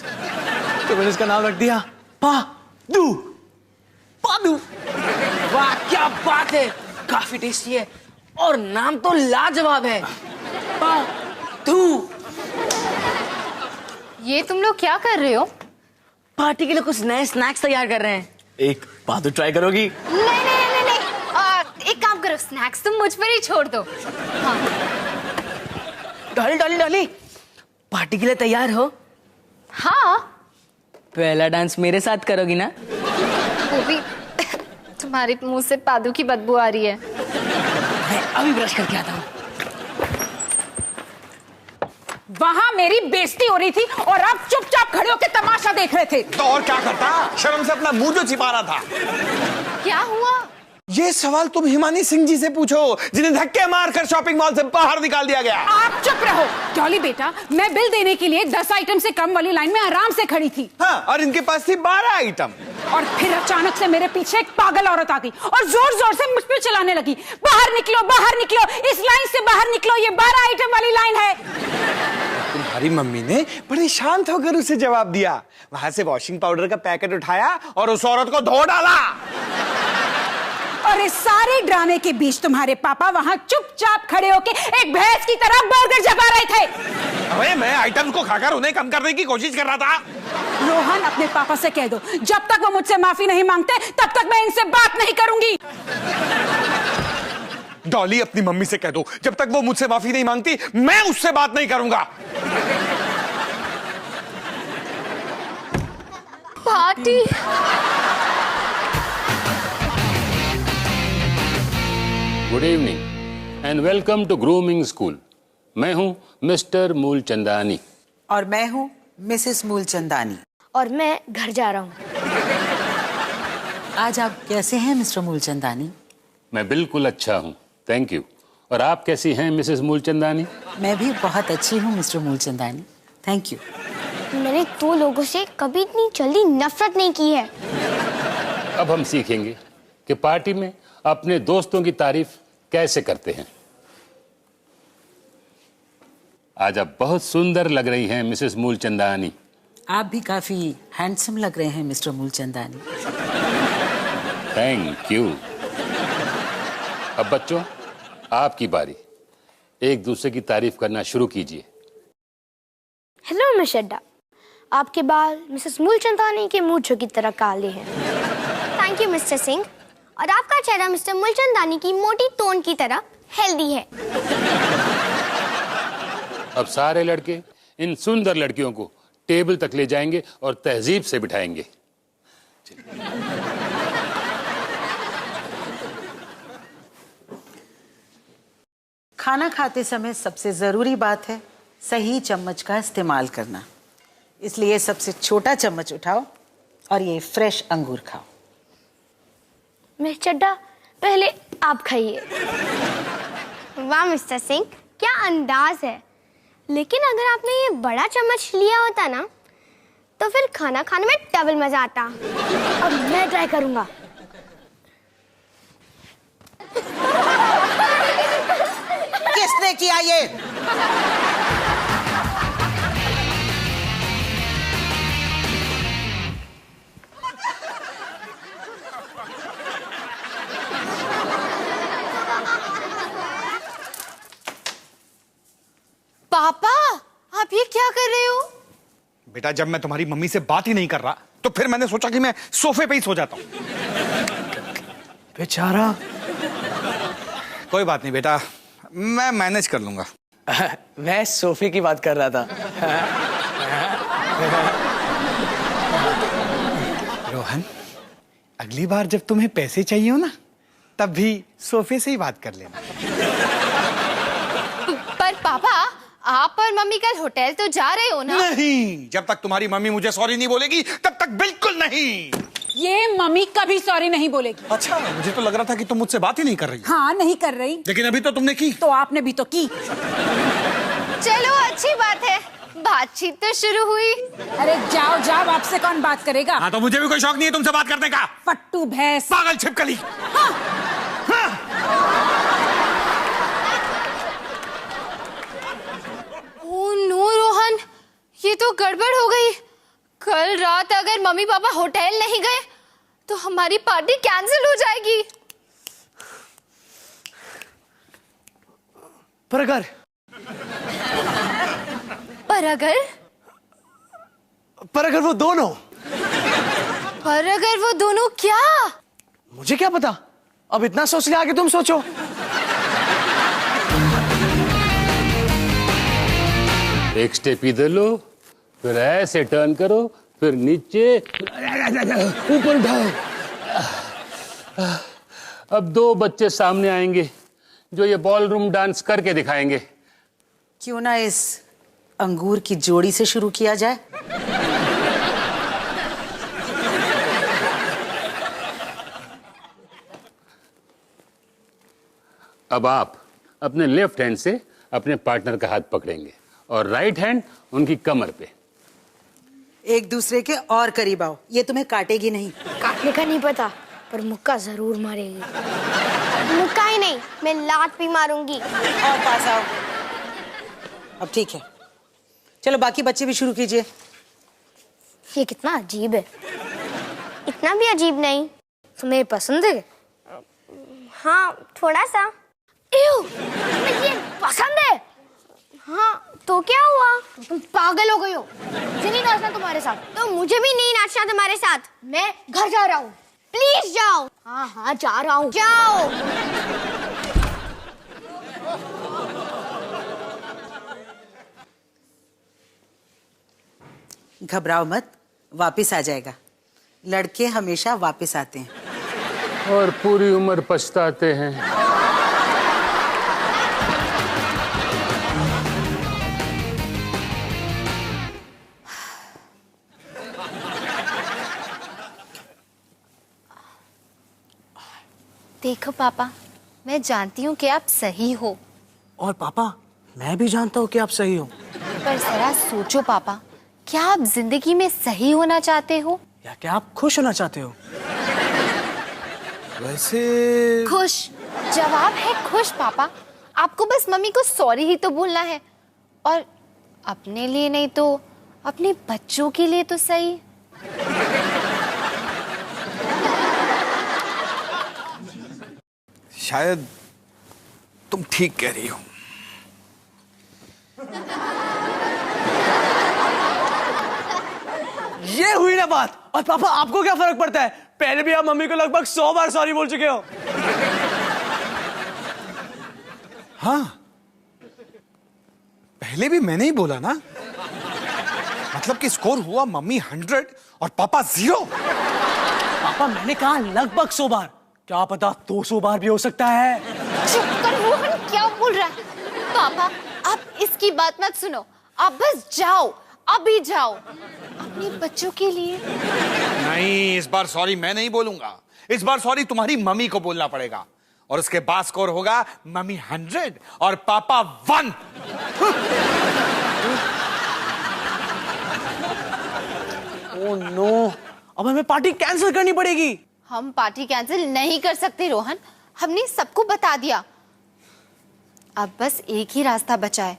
तो मैंने इसका नाम रख दिया पादू। पादू। वाह क्या बात है, काफी टेस्टी है और नाम तो लाजवाब है, पादू। ये तुम लोग क्या कर रहे हो? पार्टी के लिए कुछ नए स्नैक्स तैयार कर रहे हैं। एक पादू ट्राई करोगी? नहीं। एक काम करो, स्नैक्स तुम मुझ पर ही छोड़ दो। हाँ। डॉली डॉली डॉली, पार्टी के लिए तैयार हो? हाँ, पहला डांस मेरे साथ करोगी ना? वो भी तुम्हारे मुंह से पादू की बदबू आ रही है। मैं अभी ब्रश करके आता हूँ। वहां मेरी बेइज्जती हो रही थी और आप चुपचाप खड़े होकर तमाशा देख रहे थे। तो और क्या करता, शर्म से अपना मुंह जो छिपा रहा था। क्या हुआ? ये सवाल तुम हिमानी सिंह जी से पूछो, जिन्हें धक्के मारकर शॉपिंग मॉल से बाहर निकाल दिया गया। आप चुप रहो। डॉली बेटा, मैं बिल देने के लिए 10 आइटम से कम वाली लाइन में आराम से खड़ी थी। हाँ, और इनके पास थी 12 आइटम। और फिर अचानक से मेरे पीछे एक पागल औरत आ गई और जोर जोर से मुझ पे चिल्लाने लगी, बाहर निकलो, बाहर निकलो, इस लाइन से बाहर निकलो, ये 12 आइटम वाली लाइन है। तुम्हारी मम्मी ने बड़े शांत होकर उसे जवाब दिया। वहां से वॉशिंग पाउडर का पैकेट उठाया और उस औरत को धो डाला। और इस सारे ड्रामे के बीच तुम्हारे पापा वहां चुपचाप खड़े होके एक भैंस की तरह बर्गर चबा रहे थे। अबे मैं आइटम्स को खाकर उन्हें कम करने की कोशिश कर रहा था। रोहन, अपने पापा से कह दो, जब तक वो मुझसे माफी नहीं मांगते तब तक मैं इनसे बात नहीं करूंगी। डॉली, अपनी मम्मी से कह दो, जब तक वो मुझसे माफी नहीं मांगती मैं उससे बात नहीं करूंगा। Party. Good evening and welcome to grooming school. मैं हूं मिस्टर मूलचंदानी। और मैं हूं मिसेस मूलचंदानी। और मैं घर जा रहा हूँ। आज आप कैसे हैं मिस्टर मूलचंदानी? मैं बिल्कुल अच्छा हूं, थैंक यू। और आप कैसी हैं मिसेस मूलचंदानी? मैं भी बहुत अच्छी हूं मिस्टर मूलचंदानी, थैंक यू। मैंने 2 लोगों से कभी इतनी जल्दी नफरत नहीं की है। अब हम सीखेंगे कि पार्टी में अपने दोस्तों की तारीफ कैसे करते हैं। आज आप बहुत सुंदर लग रही हैं मिसेस मूलचंदानी। आप भी काफी हैंडसम लग रहे हैं मिस्टर मूलचंदानी। Thank you. अब बच्चों, आपकी बारी। एक दूसरे की तारीफ करना शुरू कीजिए। हेलो मिस अड्डा, आपके बाल मिसेस मूलचंदानी के मूंछों की तरह काले हैं। Thank you mister Singh. और आपका चेहरा मिस्टर मूलचंदानी की मोटी तोन की तरह हेल्दी है। अब सारे लड़के इन सुंदर लड़कियों को टेबल तक ले जाएंगे और तहजीब से बिठाएंगे। खाना खाते समय सबसे जरूरी बात है सही चम्मच का इस्तेमाल करना। इसलिए सबसे छोटा चम्मच उठाओ और ये फ्रेश अंगूर खाओ। मिस चड्डा, पहले आप खाइए। वाह मिस्टर सिंह, क्या अंदाज है। लेकिन अगर आपने ये बड़ा चम्मच लिया होता ना, तो फिर खाना खाने में डबल मजा आता। अब मैं ट्राई करूंगा। किसने किया ये? पापा, आप ये क्या कर रहे हो? बेटा, जब मैं तुम्हारी मम्मी से बात ही नहीं कर रहा तो फिर मैंने सोचा कि मैं सोफे पे ही सो जाता हूं। बेचारा। कोई बात नहीं बेटा, मैं मैनेज कर लूंगा। मैं सोफे की बात कर रहा था। रोहन, अगली बार जब तुम्हें पैसे चाहिए हो ना, तब भी सोफे से ही बात कर लेना। पर पापा, आप और मम्मी कल होटल तो जा रहे हो ना? नहीं, जब तक तुम्हारी मम्मी मुझे सॉरी नहीं बोलेगी तब तक बिल्कुल नहीं। ये मम्मी कभी सॉरी नहीं बोलेगी। अच्छा, मुझे तो लग रहा था कि तुम मुझसे बात ही नहीं कर रही। हाँ, नहीं कर रही। लेकिन अभी तो तुमने की। तो आपने भी तो की। चलो, अच्छी बात है, बातचीत तो शुरू हुई। अरे जाओ जाओ, आपसे कौन बात करेगा? हाँ, तो मुझे भी कोई शौक नहीं है तुमसे बात करने का। फट्टू भैंस। पागल छिपकली। हाँ। हाँ। ओह नो रोहन, ये तो गड़बड़ हो गई। कल रात अगर मम्मी पापा होटल नहीं गए तो हमारी पार्टी कैंसिल हो जाएगी। पर अगर वो दोनों। पर अगर वो दोनों क्या? मुझे क्या पता, अब इतना सोच लिया, आगे तुम सोचो। एक स्टेप इधर लो, फिर ऐसे टर्न करो, फिर नीचे, ऊपर उठाओ। अब 2 बच्चे सामने आएंगे जो ये बॉलरूम डांस करके दिखाएंगे। क्यों ना इस अंगूर की जोड़ी से शुरू किया जाए? अब आप अपने लेफ्ट हैंड से अपने पार्टनर का हाथ पकड़ेंगे और राइट हैंड उनकी कमर पे। एक दूसरे के और करीब आओ, ये तुम्हें काटेगी नहीं। काटने का नहीं पता, पर मुक्का जरूर मारेगी। मुक्का ही नहीं, मैं लात भी मारूंगी। और पास आओ। अब ठीक है, चलो बाकी बच्चे भी शुरू कीजिए। ये कितना अजीब है। इतना भी अजीब नहीं। तुम्हें पसंद है? हाँ, थोड़ा सा। तुम्हें ये पसंद है? हाँ, तो क्या हुआ? तुम पागल हो गई हो। मुझे नहीं नाचना तुम्हारे साथ। तो मुझे भी नहीं नाचना तुम्हारे साथ। मैं घर जा रहा हूँ। प्लीज जाओ। हाँ हाँ, जा रहा हूँ। जाओ। घबराओ मत, वापस आ जाएगा। लड़के हमेशा वापस आते हैं और पूरी उम्र पछताते हैं। देखो पापा, मैं जानती हूँ कि आप सही हो, और पापा, मैं भी जानता हूँ कि आप सही हो। पर जरा सोचो पापा, क्या आप जिंदगी में सही होना चाहते हो या क्या आप खुश होना चाहते हो? वैसे खुश? जवाब है खुश पापा। आपको बस मम्मी को सॉरी ही तो बोलना है, और अपने लिए नहीं तो अपने बच्चों के लिए तो सही। शायद तुम ठीक कह रही हो। ये हुई ना बात। और पापा, आपको क्या फर्क पड़ता है? पहले भी आप मम्मी को लगभग 100 बार सॉरी बोल चुके हो। हाँ, पहले भी मैंने ही बोला ना। मतलब कि स्कोर हुआ मम्मी 100 और पापा 0। पापा, मैंने कहा लगभग 100 बार, क्या पता 200 बार भी हो सकता है। चुप कर रोहन, क्या बोल रहा है? पापा, आप इसकी बात मत सुनो। आप बस जाओ, अभी जाओ, अपने बच्चों के लिए। नहीं, इस बार सॉरी मैं नहीं बोलूंगा। इस बार सॉरी तुम्हारी मम्मी को बोलना पड़ेगा, और उसके बाद स्कोर होगा मम्मी 100 और पापा 1। ओह नो, अब हमें पार्टी कैंसिल करनी पड़ेगी। हम पार्टी कैंसिल नहीं कर सकते रोहन, हमने सबको बता दिया। अब बस एक ही रास्ता बचा है,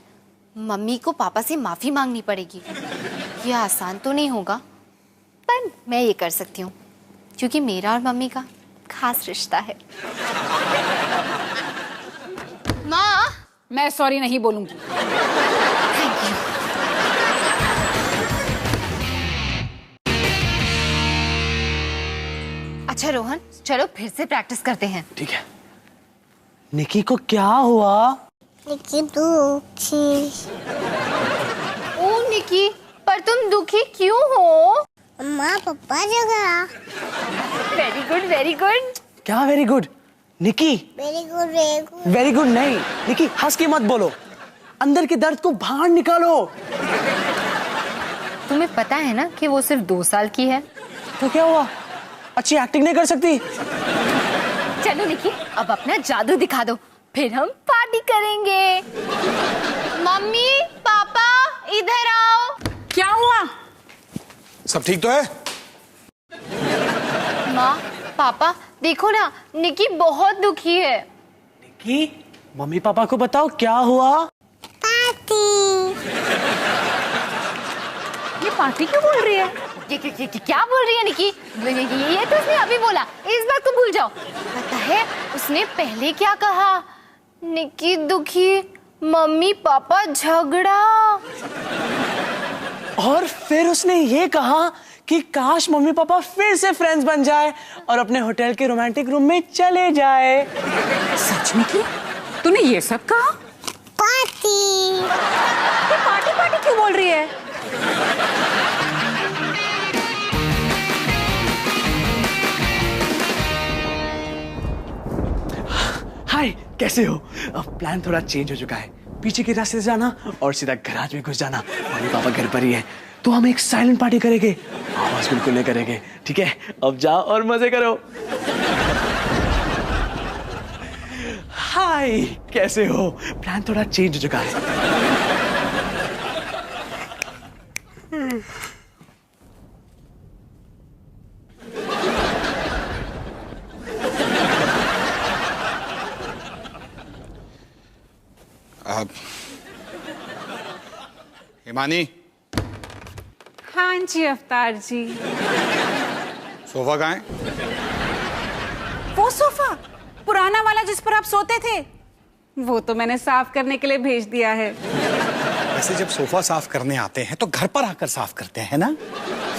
मम्मी को पापा से माफी मांगनी पड़ेगी। ये आसान तो नहीं होगा, पर मैं ये कर सकती हूँ क्योंकि मेरा और मम्मी का खास रिश्ता है। माँ, मैं सॉरी नहीं बोलूंगी। अच्छा रोहन, चलो फिर से प्रैक्टिस करते हैं। ठीक है। निकी को क्या हुआ? निकी दुखी। ओ निकी, पर तुम दुखी क्यों हो? अम्मा पापा जगह। Very good very good. क्या very good? Niki very good very good. Very good नहीं, निकी हंस के मत बोलो, अंदर के दर्द को बाहर निकालो। तुम्हें पता है ना कि वो सिर्फ 2 साल की है। तो क्या हुआ? अच्छी एक्टिंग नहीं कर सकती? चलो निकी, अब अपना जादू दिखा दो, फिर हम पार्टी करेंगे। मम्मी पापा इधर आओ। क्या हुआ? सब ठीक तो है? माँ पापा देखो ना, निकी बहुत दुखी है। निकी, मम्मी पापा को बताओ क्या हुआ? ये पार्टी क्यों बोल रही है? ये क्या बोल रही है निकी? ये तो उसने अभी बोला, इस बार तो भूल जाओ। पता है उसने पहले क्या कहा? निकी दुखी, मम्मी पापा झगड़ा। और फिर उसने ये कहा कि काश मम्मी पापा फिर से फ्रेंड्स बन जाए और अपने होटल के रोमांटिक रूम में चले जाए। सच में की? तूने ये सब कहा? पार्टी। ये पार्टी पार्टी क्यों बोल रही है? हाय, कैसे हो? अब प्लान थोड़ा चेंज हो चुका है, पीछे के रास्ते से जाना और सीधा गैराज में घुस जाना। मम्मी पापा घर पर ही है, तो हम एक साइलेंट पार्टी करेंगे, आवाज बिल्कुल नहीं करेंगे, ठीक है? अब जाओ और मजे करो। हाय, कैसे हो? प्लान थोड़ा चेंज हो चुका है। हिमानी, हाँ जी अवतार जी। सोफा कहाँ है? वो सोफा पुराना वाला जिस पर आप सोते थे, वो तो मैंने साफ करने के लिए भेज दिया है। वैसे जब सोफा साफ करने आते हैं तो घर पर आकर साफ करते हैं ना?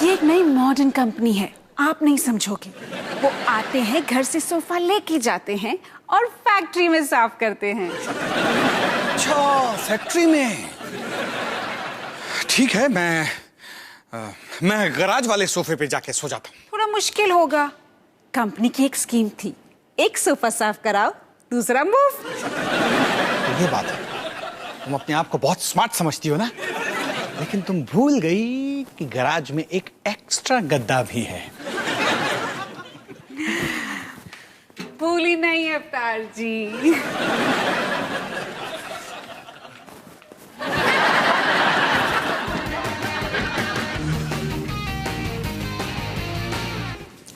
ये एक नई मॉडर्न कंपनी है, आप नहीं समझोगे। वो आते हैं, घर से सोफा लेके जाते हैं और फैक्ट्री में साफ करते हैं। अच्छा, फैक्ट्री में। ठीक है, मैं गराज वाले सोफे पे जाके सो जाता हूँ। थोड़ा मुश्किल होगा। कंपनी की एक स्कीम थी, एक सोफा साफ कराओ, दूसरा मुफ्त। ये बात है, तुम अपने आप को बहुत स्मार्ट समझती हो ना, लेकिन तुम भूल गई कि गराज में एक एक्स्ट्रा गद्दा भी है। भूली नहीं अवतार जी।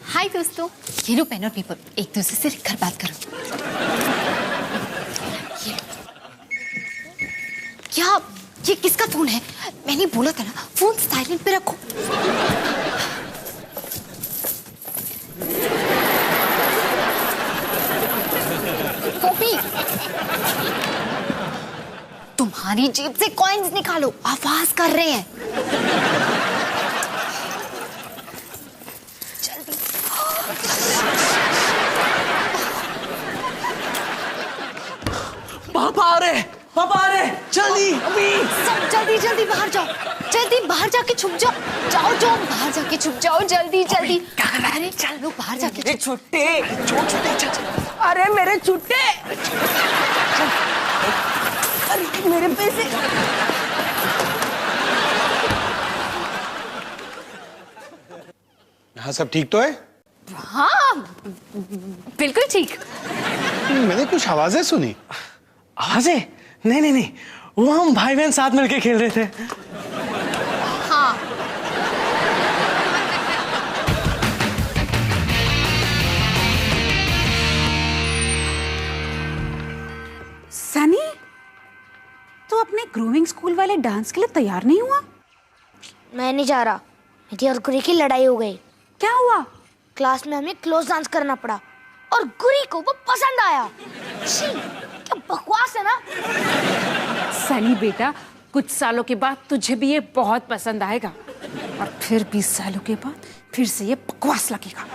हाय दोस्तों, ये लो पेन और पेपर, एक दूसरे से लिखकर बात करो। क्या ये किसका फोन है? मैंने बोला था ना फोन साइलेंट पे रखो। कॉपी, तुम्हारी जेब से कॉइन्स निकालो, आवाज कर रहे हैं। पापा आ रहे, पापा आ रहे, जल्दी अभी। सब जल्दी जल्दी बाहर जाओ, जल्दी बाहर जाके छुप जाओ। जाओ जाओ बाहर जाके छुप जाओ, जल्दी जल्दी। क्या कर रहा है? अरे चलो बाहर जाके मेरे छुट्टे, अरे मेरे छुट्टे, अरे मेरे पैसे। यहाँ सब ठीक तो है? हाँ बिल्कुल ठीक। मैंने कुछ आवाजें सुनी। आवाजें? नहीं नहीं नहीं, वो हम भाई बहन साथ मिलके खेल रहे थे। हाँ सनी, अपने ग्रूमिंग स्कूल वाले डांस के लिए तैयार नहीं हुआ? मैं नहीं जा रहा। मेरी और गुरी की लड़ाई हो गई। क्या हुआ? क्लास में हमें क्लोज डांस करना पड़ा और गुरी को वो पसंद आया। छी, क्या बकवास है ना। सनी बेटा, कुछ सालों के बाद तुझे भी ये बहुत पसंद आएगा और फिर 20 सालों के बाद फिर से ये बकवास लगेगा।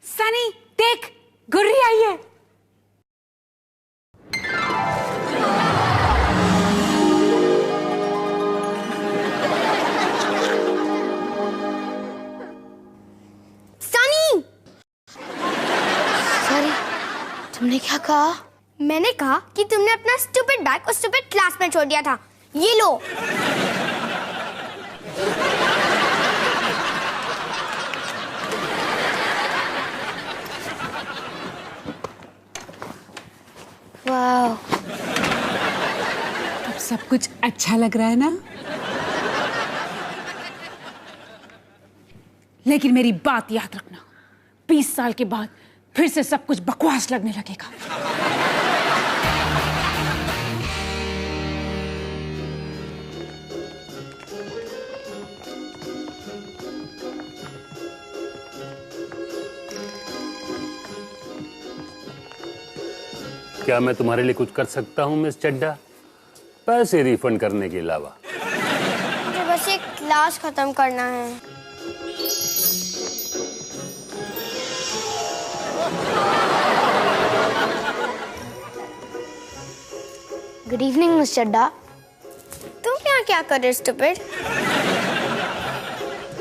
सनी देख, गुर्री आई है। सनी! सॉरी, तुमने क्या कहा? मैंने कहा कि तुमने अपना स्टूपिड बैग उस स्टूपिड क्लास में छोड़ दिया था। ये लो। वाह, अब सब कुछ अच्छा लग रहा है ना? लेकिन मेरी बात याद रखना, 20 साल के बाद फिर से सब कुछ बकवास लगने लगेगा। क्या मैं तुम्हारे लिए कुछ कर सकता हूँ मिस चड्ढा, पैसे रिफंड करने के अलावा? मुझे बस एक क्लास खत्म करना है। Good evening miss Chadha. तुम यहाँ क्या कर रहे हो स्टूपिड?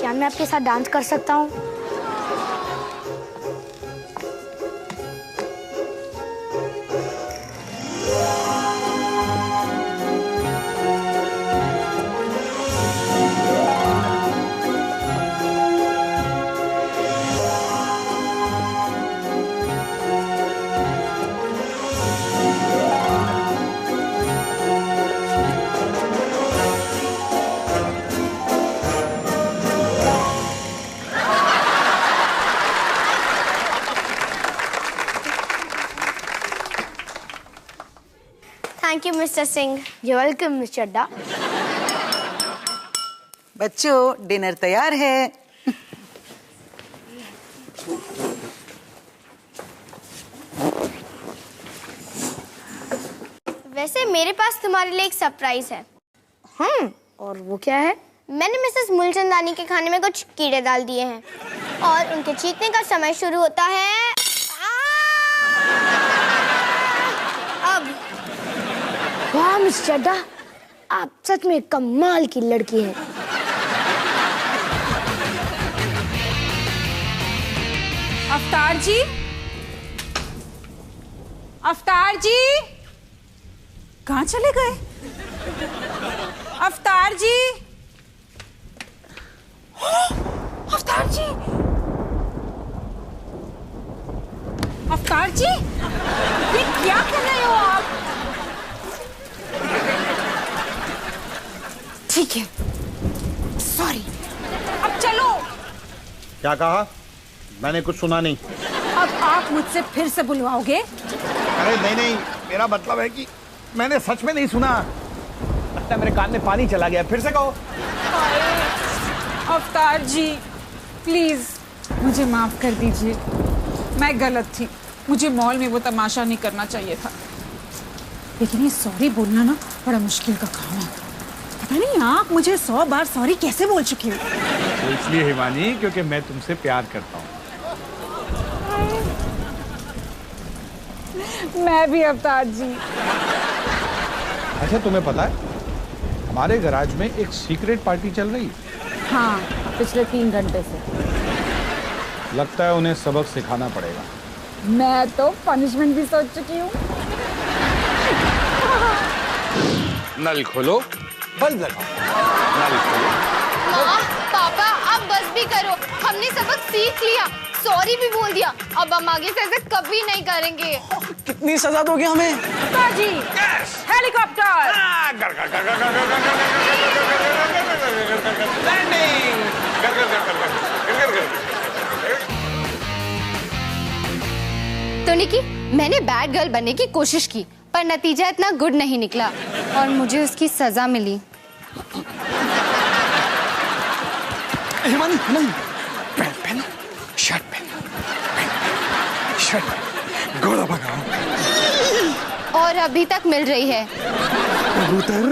क्या मैं आपके साथ डांस कर सकता हूँ? Thank you mister Singh. You welcome miss Chadha. बच्चों, डिनर तैयार है। वैसे मेरे पास तुम्हारे लिए एक सरप्राइज है। और वो क्या है? मैंने मिसेस मूलचंदानी के खाने में कुछ कीड़े डाल दिए हैं और उनके चीखने का समय शुरू होता है अब। वाह मिस चड्ढा, आप सच में कमाल की लड़की हैं। अवतार जी, अवतार जी, कहाँ चले गए? अवतार जी, अवतार जी, अवतार जी, ये क्या कर रहे हो आप? ठीक है, सॉरी, अब चलो। क्या कहा? मैंने कुछ सुना नहीं। अब आप मुझसे फिर से बुलवाओगे? अरे नहीं नहीं, मेरा मतलब है कि मैंने सच में नहीं सुना। लगता है मेरे कान में पानी चला गया। फिर से कहो। अवतार जी, प्लीज मुझे माफ कर दीजिए, मैं गलत थी। मुझे मॉल में वो तमाशा नहीं करना चाहिए था। लेकिन ये सॉरी बोलना ना बड़ा मुश्किल का काम है। पता नहीं आप मुझे 100 बार सॉरी कैसे बोल चुकी हो। तो इसलिए हिमानी, क्योंकि मैं तुमसे प्यार करता हूँ। मैं भी अवतार जी। अच्छा, तुम्हें पता है हमारे गैराज में एक सीक्रेट पार्टी चल रही है? हाँ, पिछले 3 घंटे से। लगता है उन्हें सबक सिखाना पड़ेगा। मैं तो पनिशमेंट भी सोच चुकी हूँ। नल खोलो, बल्ब लगाओ। नल खोलो। माँ, पापा, अब बस भी करो। हमने सबक सीख लिया, सॉरी भी बोल दिया। अब हम आगे से ऐसे कभी नहीं करेंगे। कितनी सजा दोगे हमें? जी, हेलीकॉप्टर। लैंडिंग। तो निकी, मैंने बैड गर्ल बनने की कोशिश की पर नतीजा इतना गुड नहीं निकला और मुझे उसकी सजा मिली। हिमानी, हिमानी, पहन, शर्ट पहन, शर्ट, घोड़ा भगाओ। और अभी तक मिल रही है। कबूतर।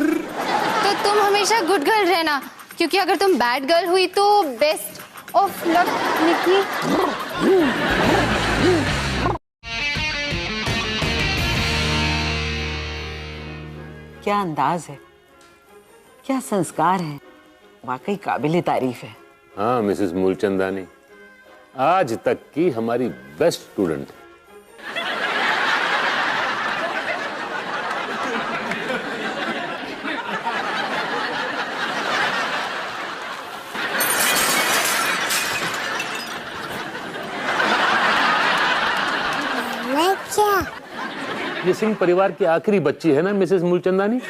तो तुम हमेशा गुड गर्ल रहना, क्योंकि अगर तुम बैड गर्ल हुई तो बेस्ट ऑफ लक निकी। क्या अंदाज है, क्या संस्कार है, वाकई काबिले तारीफ है। हाँ मिसेस मूलचंदानी, आज तक की हमारी बेस्ट स्टूडेंट। मैं क्या? ये सिंह परिवार की आखिरी बच्ची है ना मिसेस मूलचंदानी?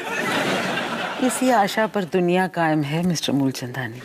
इसी आशा पर दुनिया कायम है मिस्टर मूलचंदानी।